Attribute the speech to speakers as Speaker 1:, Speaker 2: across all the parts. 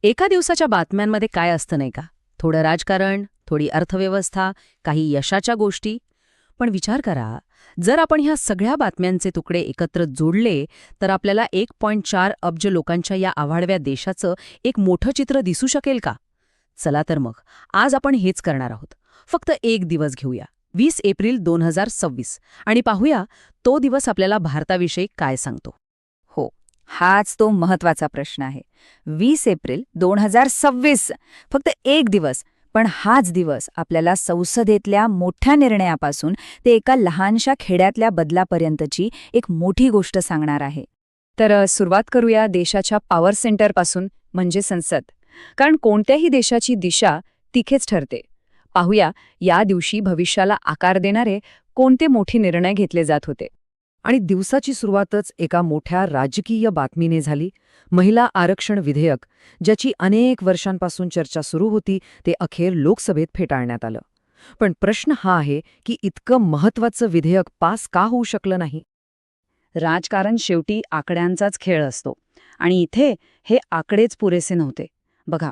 Speaker 1: एका दिवसाच्या बातम्यांमध्ये काय असतं नाही का? थोडं राजकारण, थोडी अर्थव्यवस्था, काही यशाच्या गोष्टी. पण विचार करा, जर आपण ह्या सगळ्या बातम्यांचे तुकडे एकत्र जोडले तर आपल्याला 1.4 अब्ज लोकांच्या या आवाडव्या देशाचं एक मोठं चित्र दिसू शकेल का? चला तर मग, आज आपण हेच करणार आहोत. फक्त एक दिवस घेऊया, 20 एप्रिल 2026, आणि पाहूया तो दिवस आपल्याला भारताविषयी काय सांगतो.
Speaker 2: हो, हाच तो महत्वाचा प्रश्न आहे. 20 एप्रिल 2026, फक्त एक दिवस, पण हाच दिवस आपल्याला संसदेतल्या मोठ्या निर्णयापासून ते एका लहानशा खेड्यातल्या बदलापर्यंतची एक मोठी गोष्ट सांगणार आहे. तर सुरुवात करूया देशाच्या पॉवर सेंटरपासून, म्हणजे संसद. कारण कोणत्याही देशाची दिशा तिथेच ठरते. पाहूया या दिवशी भविष्याला आकार देणारे कोणते मोठे निर्णय घेतले जात होते.
Speaker 3: आणि दिवसाची सुरुवातच एका मोठ्या राजकीय बातमीने झाली. महिला आरक्षण विधेयक, ज्याची अनेक वर्षांपासून चर्चा सुरू होती, ते अखेर लोकसभेत फेटाळण्यात आलं. पण प्रश्न हा आहे की इतकं महत्वाचं विधेयक पास का होऊ शकलं नाही?
Speaker 2: राजकारण शेवटी आकड्यांचाच खेळ असतो, आणि इथे हे आकडेच पुरेसे नव्हते. बघा,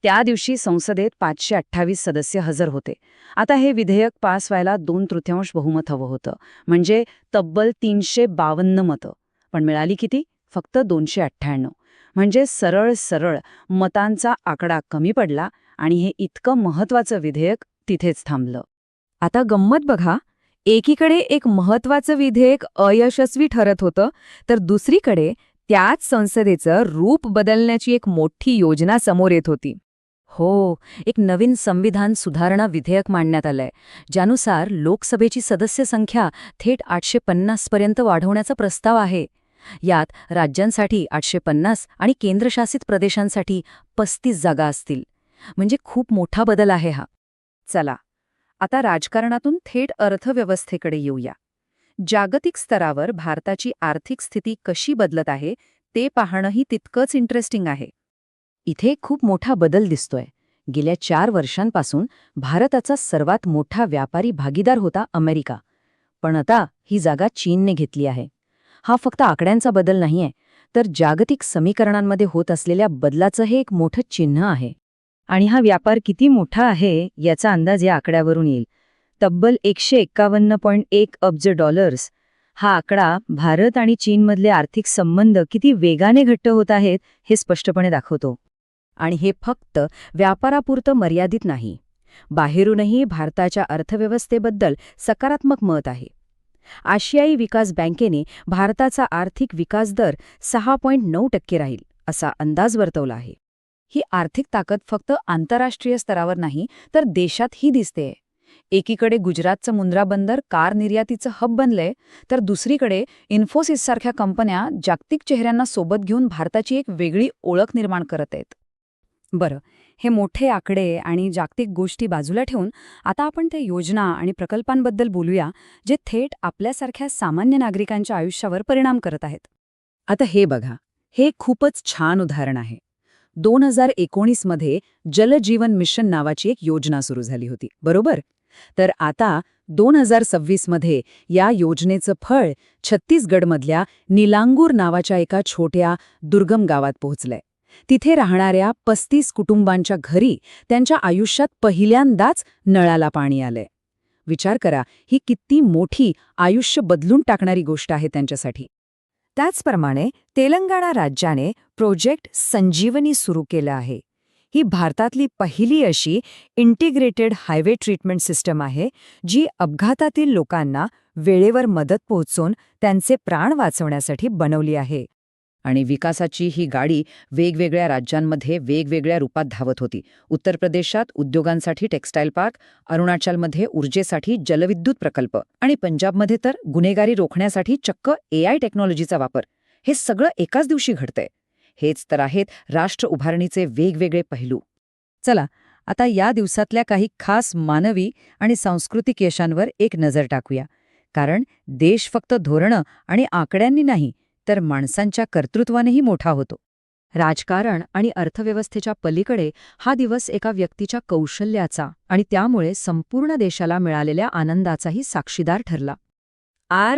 Speaker 2: त्या दिवशी संसदेत 528 सदस्य हजर होते. आता हे विधेयक पास व्हायला 2/3 बहुमत हवं होतं, म्हणजे तब्बल 352 मतं. पण मिळाली किती? फक्त 298. म्हणजे सरळ सरळ मतांचा आकडा कमी पडला आणि हे इतकं महत्वाचं विधेयक तिथेच थांबलं.
Speaker 3: आता गंमत बघा, एकीकडे एक महत्वाचं विधेयक अयशस्वी ठरत होतं, तर दुसरीकडे त्याच संसदेचं रूप बदलण्याची एक मोठी योजना समोर येत होती.
Speaker 1: हो, एक नवीन संविधान सुधारणा विधेयक मांडण्यात आलंय, ज्यानुसार लोकसभेची सदस्य संख्या थेट 850 पर्यंत वाढवण्याचा प्रस्ताव आहे. यात राज्यांसाठी 850 आणि केंद्रशासित प्रदेशांसाठी 35 जागा असतील. म्हणजे खूप मोठा बदल आहे हा.
Speaker 2: चला, आता राजकारणातून थेट अर्थव्यवस्थेकडे येऊया. जागतिक स्तरावर भारताची आर्थिक स्थिती कशी बदलत आहे ते पाहणंही तितकंच इंटरेस्टिंग आहे.
Speaker 1: इथे खूप मोठा बदल दिसतोय. गेल्या 4 वर्षांपासून भारताचा सर्वात मोठा व्यापारी भागीदार होता अमेरिका. पण आता ही जागा चीनने घेतली आहे. हा फक्त आकड्यांचा बदल नाहीये, तर जागतिक समीकरणांमध्ये होत असलेल्या बदलाचं हे एक मोठं चिन्ह आहे. आणि हा व्यापार किती मोठा आहे याचा अंदाज या आकड्यावरून येईल. तब्बल $151.1 अब्ज. हा आकडा भारत आणि चीनमधले आर्थिक संबंध किती वेगाने घट्ट होत आहेत हे स्पष्टपणे दाखवतो. आणि हे फक्त व्यापारापुरतं मर्यादित नाही. बाहेरूनही भारताच्या अर्थव्यवस्थेबद्दल सकारात्मक मत आहे. आशियाई विकास बँकेने भारताचा आर्थिक विकास दर 6.9% राहील असा अंदाज वर्तवला आहे.
Speaker 2: ही आर्थिक ताकद फक्त आंतरराष्ट्रीय स्तरावर नाही, तर देशातही दिसतेय. एकीकडे गुजरातचं मुंद्रा बंदर कार निर्यातीचं हब बनलंय, तर दुसरीकडे इन्फोसिससारख्या कंपन्या जागतिक चेहऱ्यांना सोबत घेऊन भारताची एक वेगळी ओळख निर्माण करत आहेत. बरं, हे मोठे आकडे आणि जागतिक गोष्टी बाजूला ठेवून आता आपण त्या योजना आणि प्रकल्पांबद्दल बोलूया, जे थेट आपल्यासारख्या सामान्य नागरिकांच्या आयुष्यावर परिणाम करत आहेत.
Speaker 1: आता हे बघा, हे खूपच छान उदाहरण आहे. 2019 मध्ये जल जीवन मिशन नावाची एक योजना सुरू झाली होती, बरोबर? तर आता 2026 मध्ये या योजनेचं फळ छत्तीसगडमधल्या निलांगूर नावाच्या एका छोट्या दुर्गम गावात पोहोचलंय. तिथे राहणाऱ्या 35 कुटुंबांच्या घरी त्यांच्या आयुष्यात पहिल्यांदाच नळाला पाणी आलंय. विचार करा, ही किती मोठी, आयुष्य बदलून टाकणारी गोष्ट आहे त्यांच्यासाठी.
Speaker 3: त्याचप्रमाणे तेलंगणा राज्याने प्रोजेक्ट संजीवनी सुरू केलं आहे. ही भारतातली पहिली अशी इंटिग्रेटेड हायवे ट्रीटमेंट सिस्टम आहे, जी अपघातातील लोकांना वेळेवर मदत पोहोचवून त्यांचे प्राण वाचवण्यासाठी बनवली आहे.
Speaker 1: आणि विकासाची ही गाडी वेगवेगळ्या राज्यांमध्ये वेगवेगळ्या रूपात धावत होती. उत्तर प्रदेशात उद्योगांसाठी टेक्स्टाईल पार्क, अरुणाचलमध्ये ऊर्जेसाठी जलविद्युत प्रकल्प, आणि पंजाबमध्ये तर गुन्हेगारी रोखण्यासाठी चक्क AI टेक्नॉलॉजीचा वापर. हे सगळं एकाच दिवशी घडतंय. हेच तर आहेत राष्ट्र उभारणीचे वेगवेगळे पैलू. चला, आता या दिवसातल्या काही खास मानवी आणि सांस्कृतिक यशांवर एक नजर टाकूया. कारण देश फक्त धोरणं आणि आकड्यांनी नाही, तर माणसांच्या कर्तृत्वानेही मोठा होतो. राजकारण आणि अर्थव्यवस्थेच्या पलीकडे हा दिवस एका व्यक्तीच्या कौशल्याचा आणि त्यामुळे संपूर्ण देशाला मिळालेल्या आनंदाचाही साक्षीदार ठरला.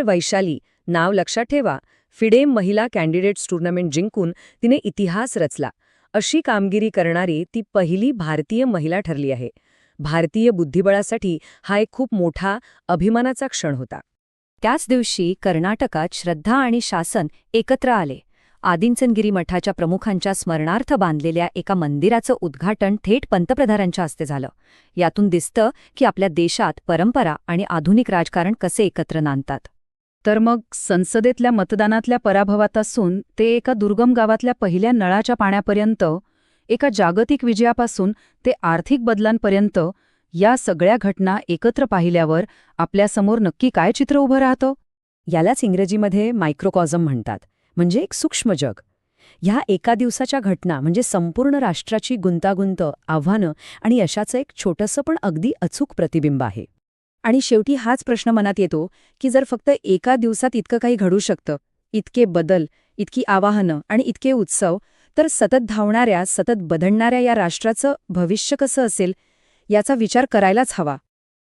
Speaker 1: वैशाली नाव लक्षात ठेवा. फिडे महिला कॅन्डिडेट्स टूर्नामेंट जिंकून तिने इतिहास रचला. अशी कामगिरी करणारी ती पहिली भारतीय महिला ठरली आहे. भारतीय बुद्धिबळासाठी हा एक खूप मोठा अभिमानाचा क्षण होता.
Speaker 2: त्याच दिवशी कर्नाटकात श्रद्धा आणि शासन एकत्र आले. आदिचनगिरी मठाच्या प्रमुखांच्या स्मरणार्थ बांधलेल्या एका मंदिराचं उद्घाटन थेट पंतप्रधानांच्या हस्ते झालं. यातून दिसतं की आपल्या देशात परंपरा आणि आधुनिक राजकारण कसे एकत्र नांदतात.
Speaker 1: तर मग संसदेतल्या मतदानातल्या पराभवापासून ते एका दुर्गम गावातल्या पहिल्या नळाच्या पाण्यापर्यंत, एका जागतिक विजयापासून ते आर्थिक बदलांपर्यंत, या सगळ्या घटना एकत्र पाहिल्यावर आपल्यासमोर नक्की काय चित्र उभं राहतं? यालाच इंग्रजीमध्ये मायक्रोकॉझम म्हणतात, म्हणजे एक सूक्ष्म जग. ह्या एका दिवसाच्या घटना म्हणजे संपूर्ण राष्ट्राची गुंतागुंत, आव्हानं आणि यशाचं एक छोटंसं पण अगदी अचूक प्रतिबिंब आहे. आणि शेवटी हाच प्रश्न मनात येतो की जर फक्त एका दिवसात इतकं काही घडू शकतं, इतके बदल, इतकी आवाहनं आणि इतके उत्सव, तर सतत धावणाऱ्या, सतत बदलणाऱ्या या राष्ट्राचं भविष्य कसं असेल याचा विचार करायलाच हवा.